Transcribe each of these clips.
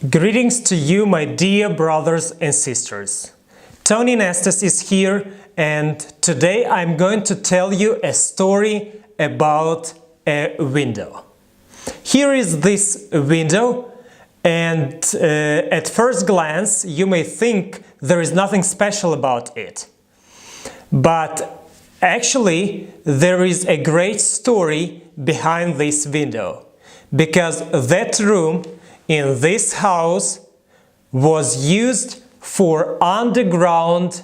Greetings to you, my dear brothers and sisters. Tony Nestes is here, and today I'm going to tell you a story about a window. Here is this window, and at first glance you may think there is nothing special about it. But actually there is a great story behind this window, because that room in this house was used for underground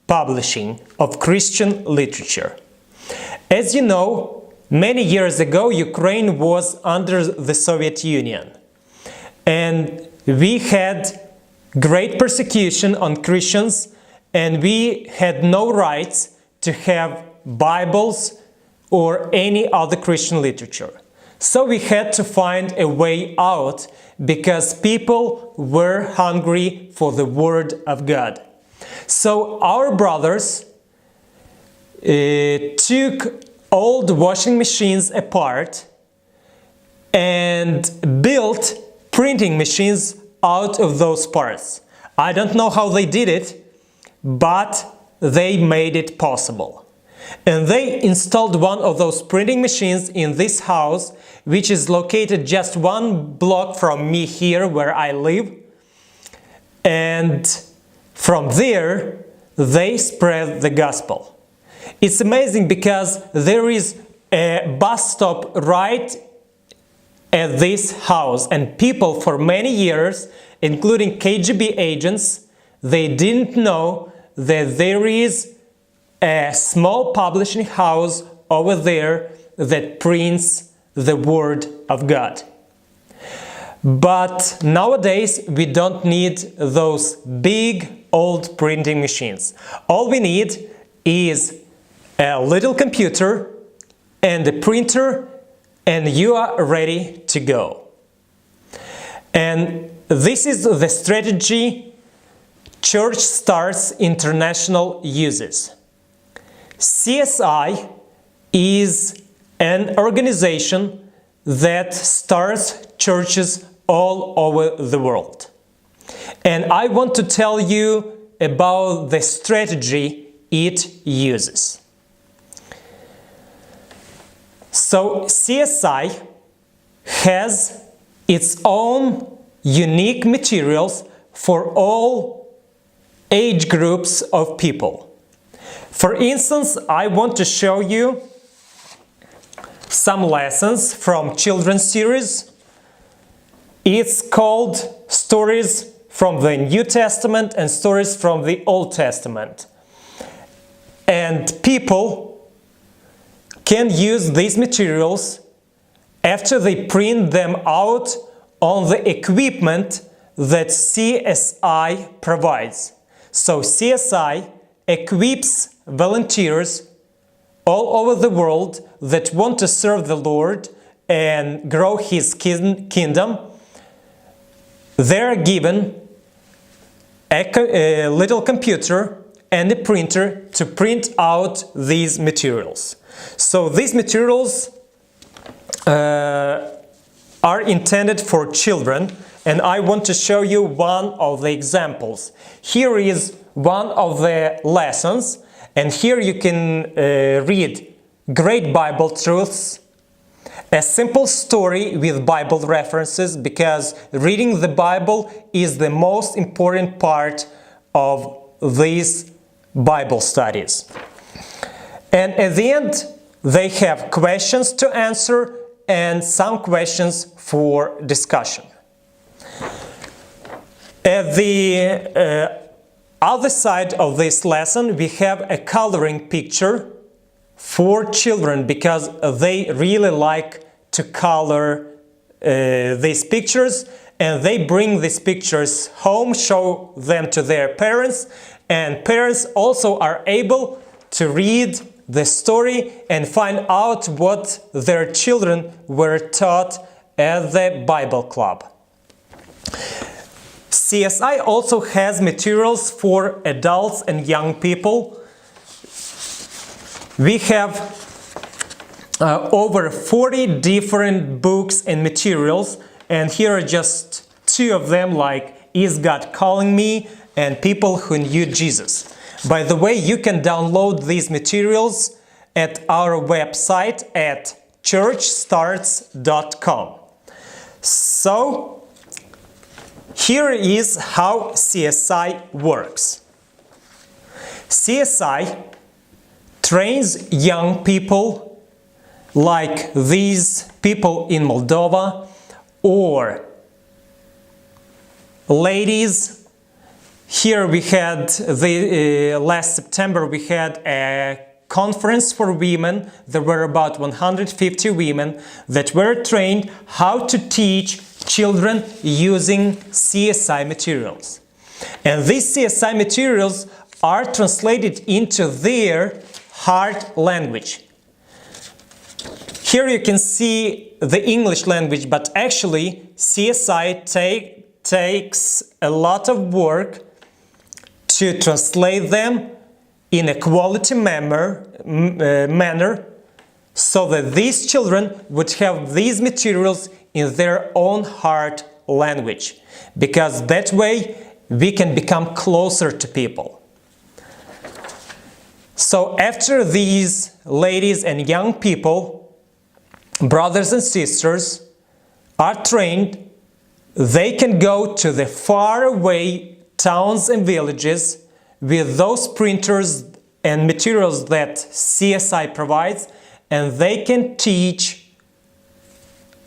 publishing of Christian literature. As you know, many years ago Ukraine was under the Soviet Union, and we had great persecution on Christians, and we had no rights to have Bibles or any other Christian literature. So we had to find a way out, because people were hungry for the Word of God. So our brothers took old washing machines apart and built printing machines out of those parts. I don't know how they did it, but they made it possible. And they installed one of those printing machines in this house, which is located just one block from me here where I live. And from there, they spread the gospel. It's amazing because there is a bus stop right at this house, and people for many years, including KGB agents, they didn't know that there is a small publishing house over there that prints the Word of God. But nowadays we don't need those big old printing machines. All we need is a little computer and a printer, and you are ready to go. And this is the strategy Church Stars International uses. CSI is an organization that starts churches all over the world. And I want to tell you about the strategy it uses. So CSI has its own unique materials for all age groups of people. For instance, I want to show you some lessons from children's series. It's called Stories from the New Testament and Stories from the Old Testament. And people can use these materials after they print them out on the equipment that CSI provides. So CSI equips volunteers all over the world that want to serve the Lord and grow His kingdom. They're given a little computer and a printer to print out these materials. So these materials are intended for children, and I want to show you one of the examples. Here is one of the lessons, and here you can read great Bible truths, a simple story with Bible references, because reading the Bible is the most important part of these Bible studies. And at the end, they have questions to answer and some questions for discussion. At the other side of this lesson, we have a coloring picture for children, because they really like to color these pictures, and they bring these pictures home, show them to their parents, and parents also are able to read the story and find out what their children were taught at the Bible Club. CSI also has materials for adults and young people. We have over 40 different books and materials, and here are just two of them, like Is God Calling Me and People Who Knew Jesus. By the way, you can download these materials at our website at churchstarts.com. So, here is how CSI works. CSI trains young people like these people in Moldova, or ladies. Here we had last September we had a conference for women. There were about 150 women that were trained how to teach children using CSI materials. And these CSI materials are translated into their heart language. Here you can see the English language, but actually CSI takes a lot of work to translate them in a quality manner so that these children would have these materials in their own heart language, because that way we can become closer to people. So after these ladies and young people, brothers and sisters, are trained, they can go to the faraway towns and villages with those printers and materials that CSI provides, and they can teach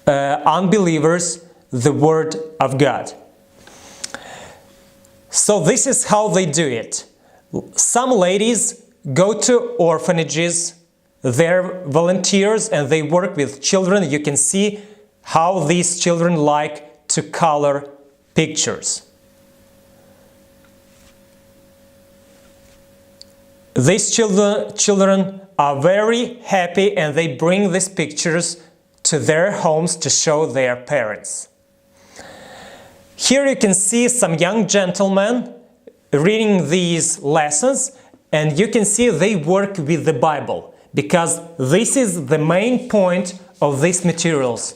unbelievers the Word of God. So this is how they do it. Some ladies go to orphanages, they're volunteers and they work with children. You can see how these children like to color pictures. These children are very happy and they bring these pictures to their homes to show their parents. Here you can see some young gentlemen reading these lessons, and you can see they work with the Bible, because this is the main point of these materials,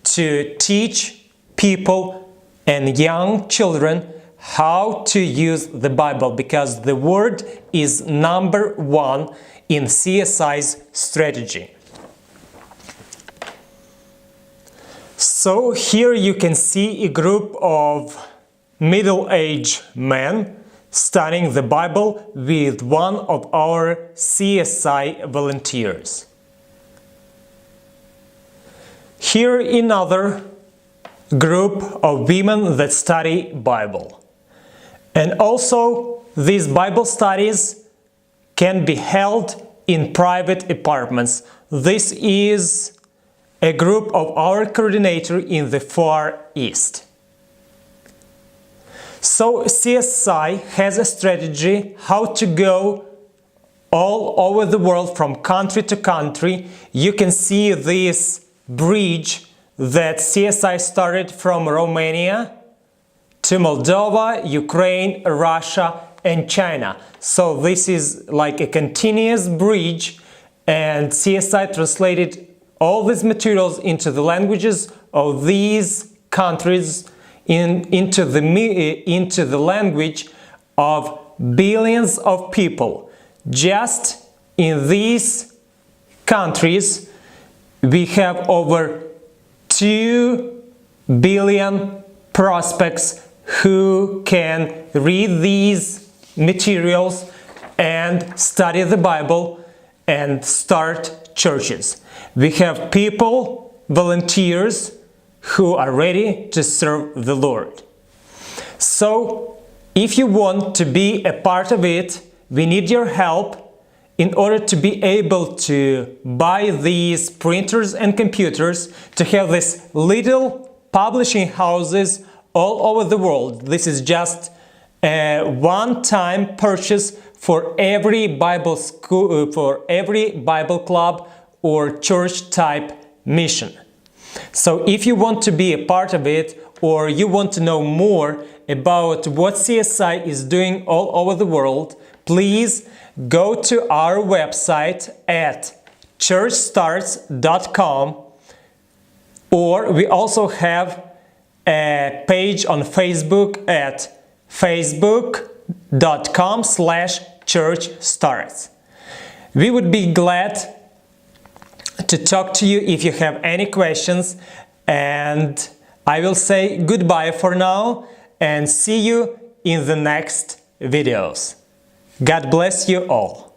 to teach people and young children how to use the Bible, because the Word is number one in CSI's strategy. So here you can see a group of middle-aged men studying the Bible with one of our CSI volunteers. Here another group of women that study Bible. And also these Bible studies can be held in private apartments. This is a group of our coordinator in the Far East. So CSI has a strategy how to go all over the world from country to country. You can see this bridge that CSI started from Romania to Moldova, Ukraine, Russia and China. So this is like a continuous bridge, and CSI translated all these materials into the languages of these countries, into the language of billions of people. Just in these countries we have over 2 billion prospects who can read these materials and study the Bible and start churches. We have people, volunteers, who are ready to serve the Lord. So, if you want to be a part of it, we need your help in order to be able to buy these printers and computers, to have these little publishing houses all over the world. This is just a one-time purchase for every Bible school, for every Bible club or church type mission. So if you want to be a part of it, or you want to know more about what CSI is doing all over the world, please go to our website at churchstarts.com, or we also have a page on Facebook at facebook.com/churchstars. We would be glad to talk to you if you have any questions, and I will say goodbye for now and see you in the next videos. God bless you all.